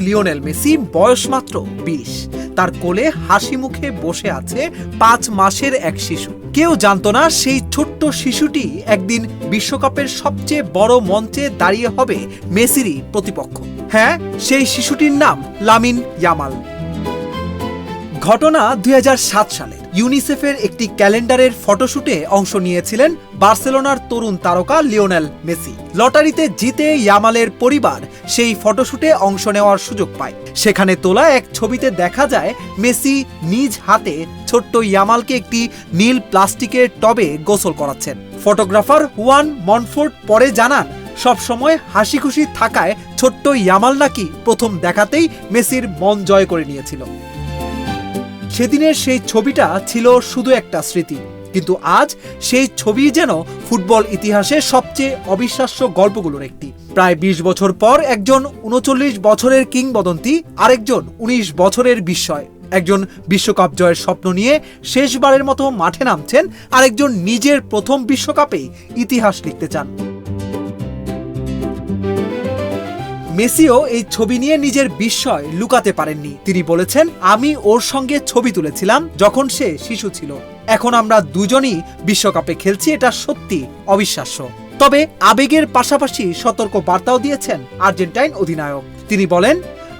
Lionel Messi, বয়স মাত্র 20। তার কোলে হাসি মুখে বসে আছে 5 মাসের এক শিশু। কেউ জানতো না সেই ছোট্ট শিশুটি একদিন বিশ্বকাপের সবচেয়ে বড় মঞ্চে দাঁড়িয়ে হবে মেসিরই প্রতিপক্ষ। হ্যাঁ, সেই শিশুটির নাম লামিন ইয়ামাল। ঘটনা 2007 সালের ইউনিসেফের একটি ক্যালেন্ডারের ফটোশুটে অংশ নিয়েছিলেন বার্সেলোনার তরুণ তারকা লিওনেল মেসি। লটারিতে জিতে ইয়ামালের পরিবার সেই ফটোশুটে অংশ নেওয়ার সুযোগ পায়। সেখানে তোলা এক ছবিতে দেখা যায় মেসি নিজ হাতে ছোট্ট ইয়ামালকে একটি নীল প্লাস্টিকের টবে গোসল করাচ্ছেন। ফটোগ্রাফার হুয়ান মনফোর্ট পরে জানান, সবসময় হাসি খুশি থাকায় ছোট্ট ইয়ামাল নাকি প্রথম দেখাতেই মেসির মন জয় করে নিয়েছিল। সেদিনের সেই ছবিটা ছিল শুধু একটা স্মৃতি, কিন্তু আজ সেই ছবি যেন ফুটবল ইতিহাসে সবচেয়ে অবিশ্বাস্য গল্পগুলোর একটি। প্রায় 20 বছর পর একজন 39 বছরের কিংবদন্তি, আরেকজন 19 বছরের বিস্ময়। একজন বিশ্বকাপ জয়ের স্বপ্ন নিয়ে শেষবারের মতো মাঠে নামছেন, আরেকজন নিজের প্রথম বিশ্বকাপে ইতিহাস লিখতে চান। মেসিও এই ছবি নিয়ে নিজের বিস্ময় লুকাতে পারেননি। তিনি বলেছেন, আমি ওর সঙ্গে ছবি তুলেছিলাম যখন সে শিশু ছিল। এখন আমরা দুজনই বিশ্বকাপে খেলছি, এটা সত্যি অবিশ্বাস্য। তবে আবেগের পাশাপাশি সতর্ক বার্তাও দিয়েছেন আর্জেন্টাইন অধিনায়ক। তিনি বলেন,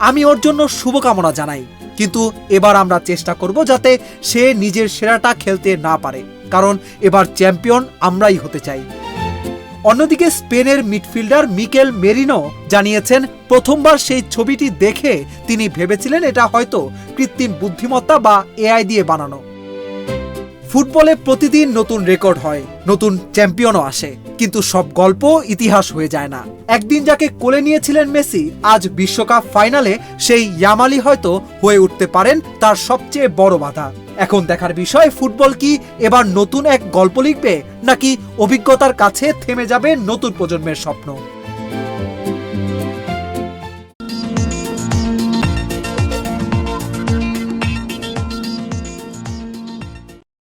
আমি ওর জন্য শুভকামনা জানাই, কিন্তু এবার আমরা চেষ্টা করব যাতে সে নিজের সেরাটা খেলতে না পারে, কারণ এবার চ্যাম্পিয়ন আমরাই হতে চাই। অন্যদিকে স্পেনের মিডফিল্ডার মিকেল মেরিনো জানিয়েছেন, প্রথমবার সেই ছবিটি দেখে তিনি ভেবেছিলেন এটা হয়তো কৃত্রিম বুদ্ধিমত্তা বা এআই দিয়ে বানানো। ফুটবলে প্রতিদিন নতুন রেকর্ড হয়, নতুন চ্যাম্পিয়নও আসে, কিন্তু সব গল্প ইতিহাস হয়ে যায় না। একদিন যাকে কোলে নিয়েছিলেন মেসি, আজ বিশ্বকাপ ফাইনালে সেই ইয়ামালি হয়তো হয়ে উঠতে পারেন তার সবচেয়ে বড় বাধা। এখন দেখার বিষয়, ফুটবল কি এবার নতুন এক গল্প লিখবে, নাকি অভিজ্ঞতার কাছে থেমে যাবে নতুন প্রজন্মের স্বপ্ন।